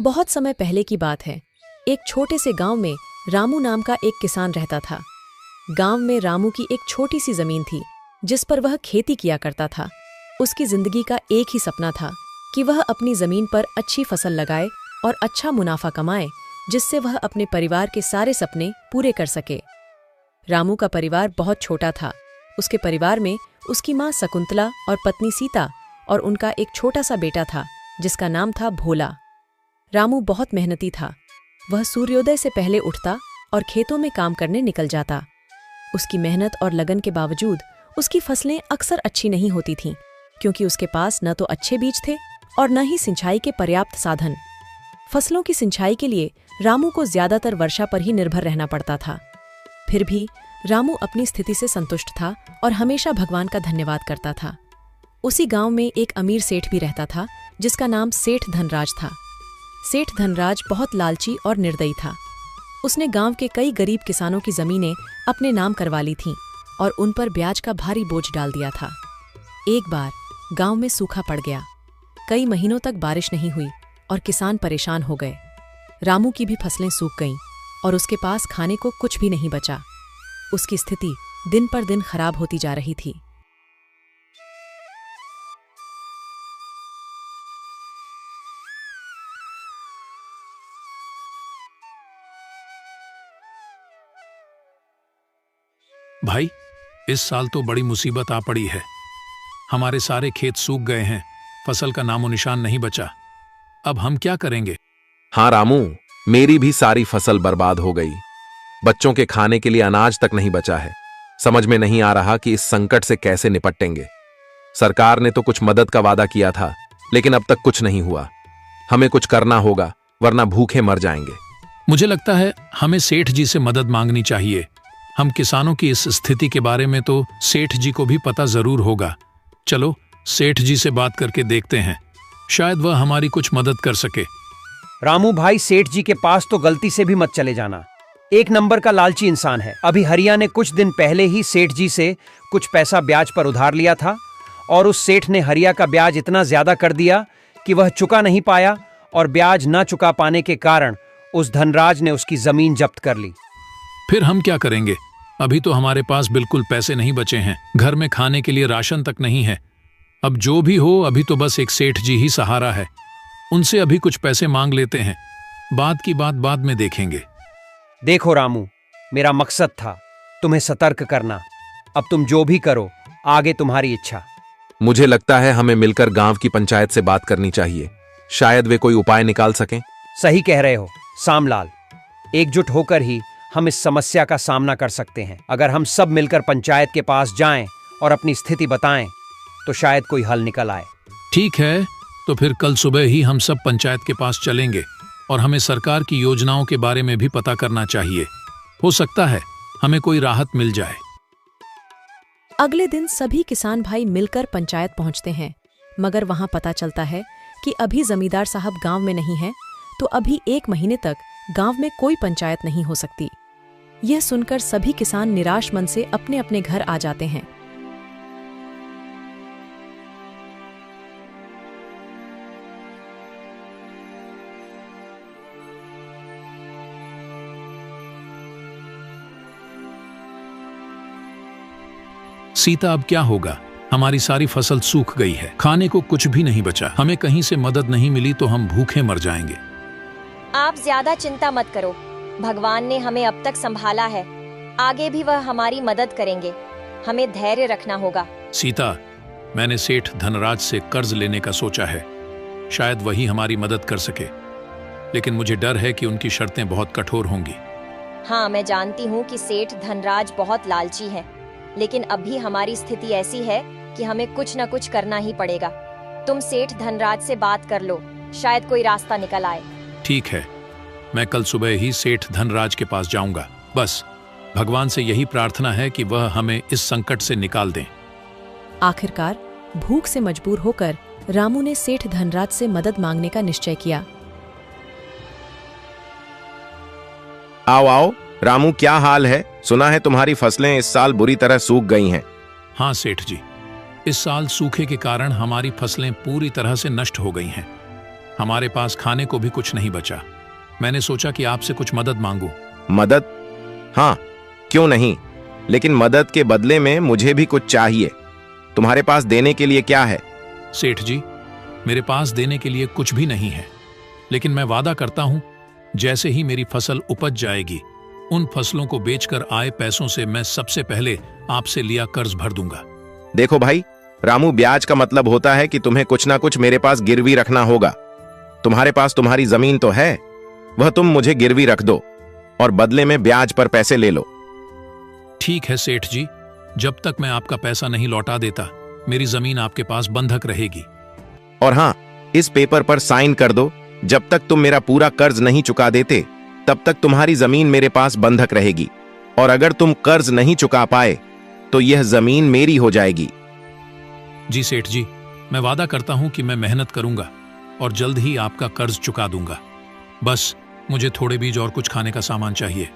बहुत समय पहले की बात है। एक छोटे से गांव में रामू नाम का एक किसान रहता था। गांव में रामू की एक छोटी सी जमीन थी जिस पर वह खेती किया करता था। उसकी जिंदगी का एक ही सपना था कि वह अपनी जमीन पर अच्छी फसल लगाए और अच्छा मुनाफा कमाए, जिससे वह अपने परिवार के सारे सपने पूरे कर सके। रामू का परिवार बहुत छोटा था। उसके परिवार में उसकी माँ शकुंतला और पत्नी सीता और उनका एक छोटा सा बेटा था जिसका नाम था भोला। रामू बहुत मेहनती था। वह सूर्योदय से पहले उठता और खेतों में काम करने निकल जाता। उसकी मेहनत और लगन के बावजूद उसकी फसलें अक्सर अच्छी नहीं होती थीं, क्योंकि उसके पास न तो अच्छे बीज थे और न ही सिंचाई के पर्याप्त साधन। फसलों की सिंचाई के लिए रामू को ज्यादातर वर्षा पर ही निर्भर रहना पड़ता था। फिर भी रामू अपनी स्थिति से संतुष्ट था और हमेशा भगवान का धन्यवाद करता था। उसी गांव में एक अमीर सेठ भी रहता था जिसका नाम सेठ धनराज था। सेठ धनराज बहुत लालची और निर्दयी था। उसने गांव के कई गरीब किसानों की जमीनें अपने नाम करवा ली थीं और उन पर ब्याज का भारी बोझ डाल दिया था। एक बार गांव में सूखा पड़ गया। कई महीनों तक बारिश नहीं हुई और किसान परेशान हो गए। रामू की भी फसलें सूख गईं और उसके पास खाने को कुछ भी नहीं बचा। उसकी स्थिति दिन पर दिन खराब होती जा रही थी। भाई, इस साल तो बड़ी मुसीबत आ पड़ी है। हमारे सारे खेत सूख गए हैं, फसल का नामो निशान नहीं बचा। अब हम क्या करेंगे? हाँ रामू, मेरी भी सारी फसल बर्बाद हो गई। बच्चों के खाने के लिए अनाज तक नहीं बचा है। समझ में नहीं आ रहा कि इस संकट से कैसे निपटेंगे। सरकार ने तो कुछ मदद का वादा किया था, लेकिन अब तक कुछ नहीं हुआ। हमें कुछ करना होगा, वरना भूखे मर जाएंगे। मुझे लगता है हमें सेठ जी से मदद मांगनी चाहिए। हम किसानों की इस स्थिति के बारे में तो सेठ जी को भी पता जरूर होगा। चलो सेठ जी से बात करके देखते हैं, शायद वह हमारी कुछ मदद कर सके। रामू भाई, सेठ जी के पास तो गलती से भी मत चले जाना। एक नंबर का लालची इंसान है। अभी हरिया ने कुछ दिन पहले ही सेठ जी से कुछ पैसा ब्याज पर उधार लिया था और उस सेठ ने हरिया का ब्याज इतना ज्यादा कर दिया कि वह चुका नहीं पाया और ब्याज न चुका पाने के कारण उस धनराज ने उसकी जमीन जब्त कर ली। फिर हम क्या करेंगे? अभी तो हमारे पास बिल्कुल पैसे नहीं बचे हैं। घर में खाने के लिए राशन तक नहीं है। अब जो भी हो, अभी तो बस एक सेठ जी ही सहारा है। उनसे अभी कुछ पैसे मांग लेते हैं, बात की बात बाद में देखेंगे। देखो रामू, मेरा मकसद था तुम्हें सतर्क करना। अब तुम जो भी करो, आगे तुम्हारी इच्छा। मुझे लगता है हमें मिलकर गांव की पंचायत से बात करनी चाहिए। शायद वे कोई उपाय निकाल सकें। सही कह रहे हो सामलाल। एकजुट होकर ही हम इस समस्या का सामना कर सकते हैं। अगर हम सब मिलकर पंचायत के पास जाएं और अपनी स्थिति बताएं, तो शायद कोई हल निकल आए। ठीक है, तो फिर कल सुबह ही हम सब पंचायत के पास चलेंगे और हमें सरकार की योजनाओं के बारे में भी पता करना चाहिए। हो सकता है हमें कोई राहत मिल जाए। अगले दिन सभी किसान भाई मिलकर पंचायत पहुंचते हैं, मगर वहां पता चलता है कि अभी जमींदार साहब गांव में नहीं है, तो अभी 1 महीने तक गांव में कोई पंचायत नहीं हो सकती। यह सुनकर सभी किसान निराश मन से अपने अपने घर आ जाते हैं। सीता, अब क्या होगा? हमारी सारी फसल सूख गई है, खाने को कुछ भी नहीं बचा। हमें कहीं से मदद नहीं मिली तो हम भूखे मर जाएंगे। आप ज्यादा चिंता मत करो, भगवान ने हमें अब तक संभाला है, आगे भी वह हमारी मदद करेंगे। हमें धैर्य रखना होगा। सीता, मैंने सेठ धनराज से कर्ज लेने का सोचा है। शायद वही हमारी मदद कर सके, लेकिन मुझे डर है कि उनकी शर्तें बहुत कठोर होंगी। हाँ, मैं जानती हूँ कि सेठ धनराज बहुत लालची है, लेकिन अभी हमारी स्थिति ऐसी है कि हमें कुछ न कुछ करना ही पड़ेगा। तुम सेठ धनराज से बात कर लो, शायद कोई रास्ता निकल आए। ठीक है, मैं कल सुबह ही सेठ धनराज के पास जाऊंगा। बस भगवान से यही प्रार्थना है कि वह हमें इस संकट से निकाल दें। आखिरकार भूख से मजबूर होकर रामू ने सेठ धनराज से मदद मांगने का निश्चय किया। आओ आओ रामू, क्या हाल है? सुना है तुम्हारी फसलें इस साल बुरी तरह सूख गई हैं। हाँ सेठ जी, इस साल सूखे के कारण हमारी फसलें पूरी तरह से नष्ट हो गई हैं। हमारे पास खाने को भी कुछ नहीं बचा। मैंने सोचा कि आपसे कुछ मदद मांगूं। मदद? हाँ, क्यों नहीं, लेकिन मदद के बदले में मुझे भी कुछ चाहिए। तुम्हारे पास देने के लिए क्या है? सेठ जी, मेरे पास देने के लिए कुछ भी नहीं है, लेकिन मैं वादा करता हूं, जैसे ही मेरी फसल उपज जाएगी, उन फसलों को बेचकर आए पैसों से मैं सबसे पहले आपसे लिया कर्ज भर दूंगा। देखो भाई रामू, ब्याज का मतलब होता है कि तुम्हें कुछ ना कुछ मेरे पास गिरवी रखना होगा। तुम्हारे पास तुम्हारी जमीन तो है, वह तुम मुझे गिरवी रख दो और बदले में ब्याज पर पैसे ले लो। ठीक है सेठ जी, जब तक मैं आपका पैसा नहीं लौटा देता, मेरी जमीन आपके पास बंधक रहेगी। और हाँ, इस पेपर पर साइन कर दो। जब तक तुम मेरा पूरा कर्ज नहीं चुका देते, तब तक तुम्हारी जमीन मेरे पास बंधक रहेगी, और अगर तुम कर्ज नहीं चुका पाए तो यह जमीन मेरी हो जाएगी। जी सेठ जी, मैं वादा करता हूं कि मैं मेहनत करूंगा और जल्द ही आपका कर्ज चुका दूंगा। बस मुझे थोड़े बीज और कुछ खाने का सामान चाहिए।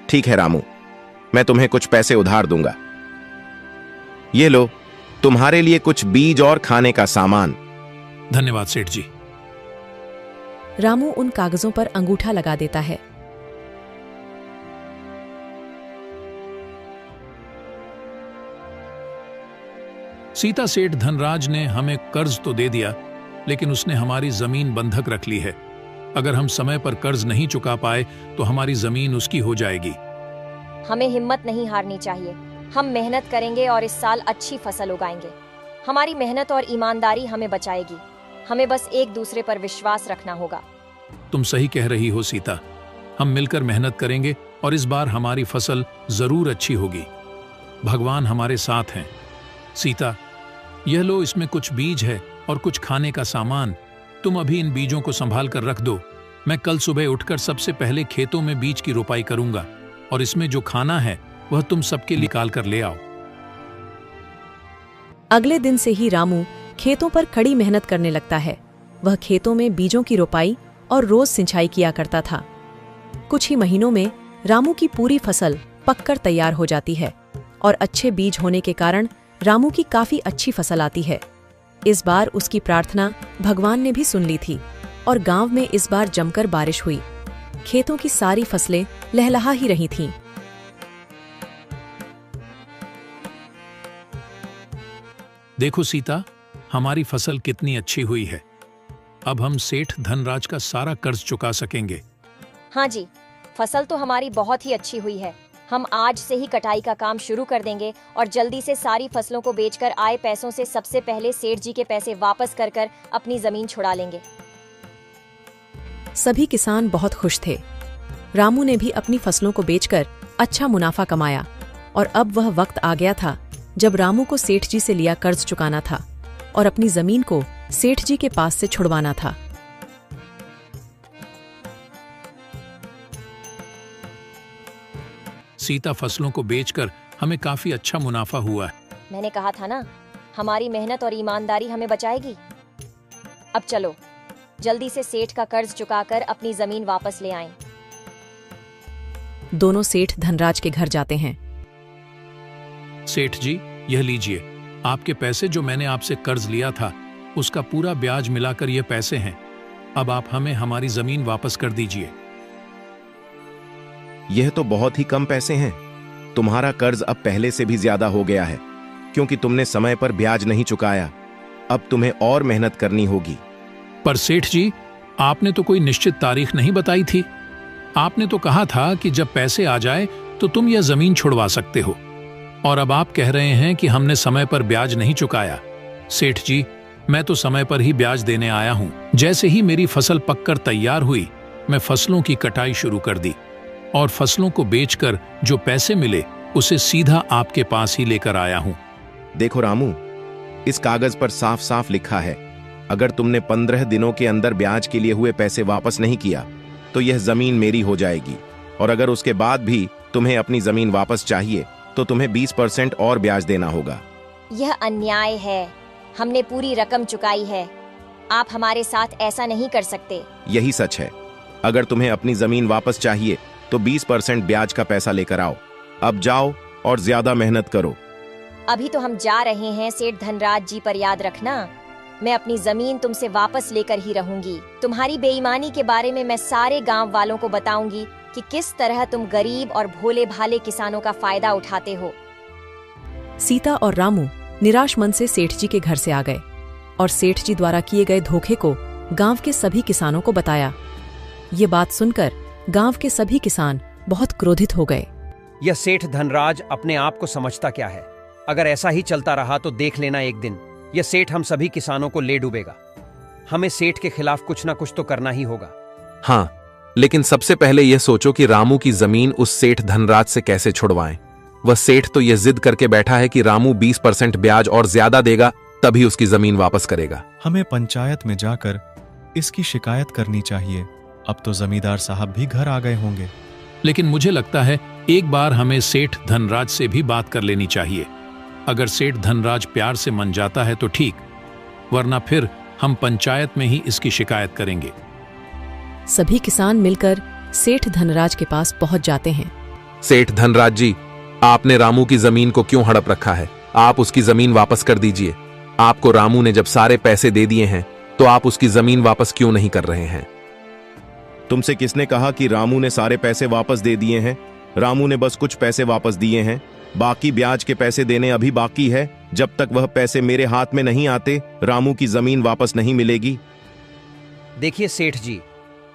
ठीक है रामू, मैं तुम्हें कुछ पैसे उधार दूंगा। ये लो, तुम्हारे लिए कुछ बीज और खाने का सामान। धन्यवाद सेठ जी। रामू उन कागजों पर अंगूठा लगा देता है। सीता सेठ धनराज ने हमें कर्ज तो दे दिया, लेकिन उसने हमारी जमीन बंधक रख ली है। अगर हम समय पर कर्ज नहीं चुका पाए तो हमारी जमीन उसकी हो जाएगी। हमें हिम्मत नहीं हारनी चाहिए। हम मेहनत करेंगे और इस साल अच्छी फसल उगाएंगे। हमारी मेहनत और ईमानदारी हमें बचाएगी। हमें बस एक दूसरे पर विश्वास रखना होगा। तुम सही कह रही हो सीता, हम मिलकर मेहनत करेंगे और इस बार हमारी फसल जरूर अच्छी होगी। भगवान हमारे साथ हैं। सीता, यह लो, इसमें कुछ बीज है और कुछ खाने का सामान। तुम अभी इन बीजों को संभाल कर रख दो। मैं कल सुबह उठकर सबसे पहले खेतों में बीज की रोपाई करूंगा, और इसमें जो खाना है वह तुम सबके लिए निकाल कर ले आओ। अगले दिन से ही रामू खेतों पर कड़ी मेहनत करने लगता है। वह खेतों में बीजों की रोपाई और रोज सिंचाई किया करता था। कुछ ही महीनों में रामू की पूरी फसल पककर तैयार हो जाती है, और अच्छे बीज होने के कारण रामू की काफी अच्छी फसल आती है। इस बार उसकी प्रार्थना भगवान ने भी सुन ली थी, और गांव में इस बार जमकर बारिश हुई। खेतों की सारी फसलें लहलहा ही रही थीं। देखो सीता, हमारी फसल कितनी अच्छी हुई है। अब हम सेठ धनराज का सारा कर्ज चुका सकेंगे। हाँ जी, फसल तो हमारी बहुत ही अच्छी हुई है। हम आज से ही कटाई का काम शुरू कर देंगे और जल्दी से सारी फसलों को बेचकर आए पैसों से सबसे पहले सेठ जी के पैसे वापस कर अपनी जमीन छुड़ा लेंगे। सभी किसान बहुत खुश थे। रामू ने भी अपनी फसलों को बेचकर अच्छा मुनाफा कमाया, और अब वह वक्त आ गया था जब रामू को सेठ जी से लिया कर्ज चुकाना था और अपनी जमीन को सेठ जी के पास से छुड़वाना था। सीता, फसलों को बेचकर हमें काफी अच्छा मुनाफा हुआ है। मैंने कहा था ना, हमारी मेहनत और ईमानदारी हमें बचाएगी। अब चलो जल्दी से सेठ का कर्ज चुकाकर अपनी जमीन वापस ले आएं। दोनों सेठ धनराज के घर जाते हैं। सेठ जी, यह लीजिए, आपके पैसे जो मैंने आपसे कर्ज लिया था, उसका पूरा ब्याज मिलाकर ये पैसे हैं। अब आप हमें हमारी जमीन वापस कर दीजिए। यह तो बहुत ही कम पैसे हैं। तुम्हारा कर्ज अब पहले से भी ज्यादा हो गया है, क्योंकि तुमने समय पर ब्याज नहीं चुकाया। अब तुम्हें और मेहनत करनी होगी। पर सेठ जी, आपने तो कोई निश्चित तारीख नहीं बताई थी। आपने तो कहा था कि जब पैसे आ जाए तो तुम यह जमीन छुड़वा सकते हो, और अब आप कह रहे हैं कि हमने समय पर ब्याज नहीं चुकाया। सेठ जी, मैं तो समय पर ही ब्याज देने आया हूं। जैसे ही मेरी फसल पककर तैयार हुई, मैं फसलों की कटाई शुरू कर दी, और फसलों को बेचकर जो पैसे मिले उसे सीधा आपके पास ही लेकर आया हूं। देखो रामू, इस कागज पर साफ साफ लिखा है, अगर तुमने 15 दिनों के अंदर ब्याज के लिए हुए पैसे वापस नहीं किया तो यह जमीन मेरी हो जाएगी, और अगर उसके बाद भी तुम्हें अपनी जमीन वापस चाहिए तो तुम्हें 20% और ब्याज देना होगा। यह अन्याय है। हमने पूरी रकम चुकाई है। आप हमारे साथ ऐसा नहीं कर सकते। यही सच है। अगर तुम्हें अपनी जमीन वापस चाहिए तो 20% ब्याज का पैसा लेकर आओ। अब जाओ और ज्यादा मेहनत करो। अभी तो हम जा रहे हैं सेठ धनराज जी, पर याद रखना, मैं अपनी जमीन तुमसे वापस लेकर ही रहूंगी। तुम्हारी बेईमानी के बारे में मैं सारे गांव वालों को बताऊंगी कि किस तरह तुम गरीब और भोले भाले किसानों का फायदा उठाते हो। सीता और रामू निराश मन से सेठ जी के घर से आ गए और सेठ जी द्वारा किए गए धोखे को गांव के सभी किसानों को बताया। ये बात सुनकर गांव के सभी किसान बहुत क्रोधित हो गए। यह सेठ धनराज अपने आप को समझता क्या है? अगर ऐसा ही चलता रहा तो देख लेना एक दिन यह सेठ हम सभी किसानों को ले डूबेगा। हमें सेठ के खिलाफ कुछ ना कुछ तो करना ही होगा। हाँ, लेकिन सबसे पहले यह सोचो कि रामू की जमीन उस सेठ धनराज से कैसे छुड़वाएं। वह सेठ तो यह जिद करके बैठा है कि रामू 20% ब्याज और ज्यादा देगा तभी उसकी जमीन वापस करेगा। हमें पंचायत में जाकर इसकी शिकायत करनी चाहिए। अब तो जमींदार साहब भी घर आ गए होंगे। लेकिन मुझे लगता है एक बार हमें सेठ धनराज से भी बात कर लेनी चाहिए। अगर सेठ धनराज प्यार से मन जाता है तो ठीक, वरना फिर हम पंचायत में ही इसकी शिकायत करेंगे। सभी किसान मिलकर सेठ धनराज के पास पहुंच जाते हैं। सेठ धनराज जी, आपने रामू की जमीन को क्यों हड़प रखा है? आप उसकी जमीन वापस कर दीजिए। आपको रामू ने जब सारे पैसे दे दिए हैं तो आप उसकी जमीन वापस क्यों नहीं कर रहे हैं? तुमसे किसने कहा कि रामू ने सारे पैसे वापस दे दिए हैं? रामू ने बस कुछ पैसे वापस दिए हैं, बाकी ब्याज के पैसे देने अभी बाकी है। जब तक वह पैसे मेरे हाथ में नहीं आते रामू की जमीन वापस नहीं मिलेगी। देखिए सेठ जी,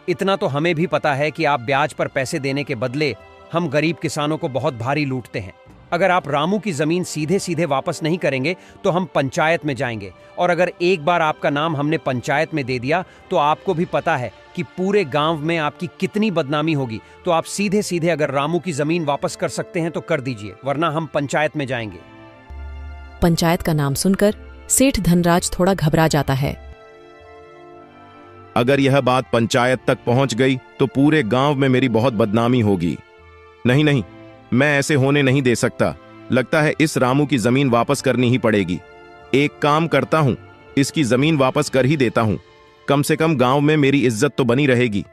इतना तो हमें भी पता है कि आप ब्याज पर पैसे देने के बदले हम गरीब किसानों को बहुत भारी लूटते हैं। अगर आप रामू की जमीन सीधे सीधे वापस नहीं करेंगे तो हम पंचायत में जाएंगे, और अगर एक बार आपका नाम हमने पंचायत में दे दिया तो आपको भी पता है कि पूरे गांव में आपकी कितनी बदनामी होगी। तो आप सीधे सीधे अगर रामू की जमीन वापस कर सकते हैं तो कर दीजिए, वरना हम पंचायत में जाएंगे। पंचायत का नाम सुनकर सेठ धनराज थोड़ा घबरा जाता है। अगर यह बात पंचायत तक पहुंच गई तो पूरे गांव में मेरी बहुत बदनामी होगी। नहीं नहीं, मैं ऐसे होने नहीं दे सकता। लगता है इस रामू की जमीन वापस करनी ही पड़ेगी। एक काम करता हूं, इसकी जमीन वापस कर ही देता हूं। कम से कम गांव में मेरी इज्जत तो बनी रहेगी।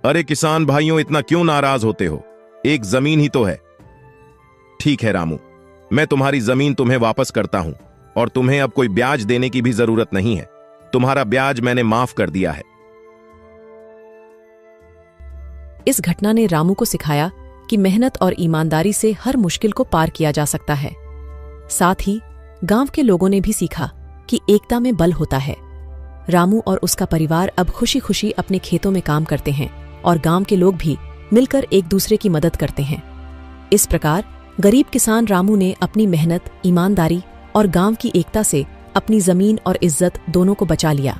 अरे किसान भाइयों, इतना क्यों नाराज होते हो? एक जमीन ही तो है। ठीक है रामू, मैं तुम्हारी जमीन तुम्हें वापस करता हूं और तुम्हें अब कोई ब्याज देने की भी जरूरत नहीं है। तुम्हारा ब्याज मैंने माफ कर दिया है। इस घटना ने रामू को सिखाया कि मेहनत और ईमानदारी से हर मुश्किल को पार किया जा सकता है। साथ ही गांव के लोगों ने भी सीखा कि एकता में बल होता है। रामू और उसका परिवार अब खुशी खुशी अपने खेतों में काम करते हैं और गांव के लोग भी मिलकर एक दूसरे की मदद करते हैं। इस प्रकार गरीब किसान रामू ने अपनी मेहनत, ईमानदारी और गांव की एकता से अपनी जमीन और इज्जत दोनों को बचा लिया।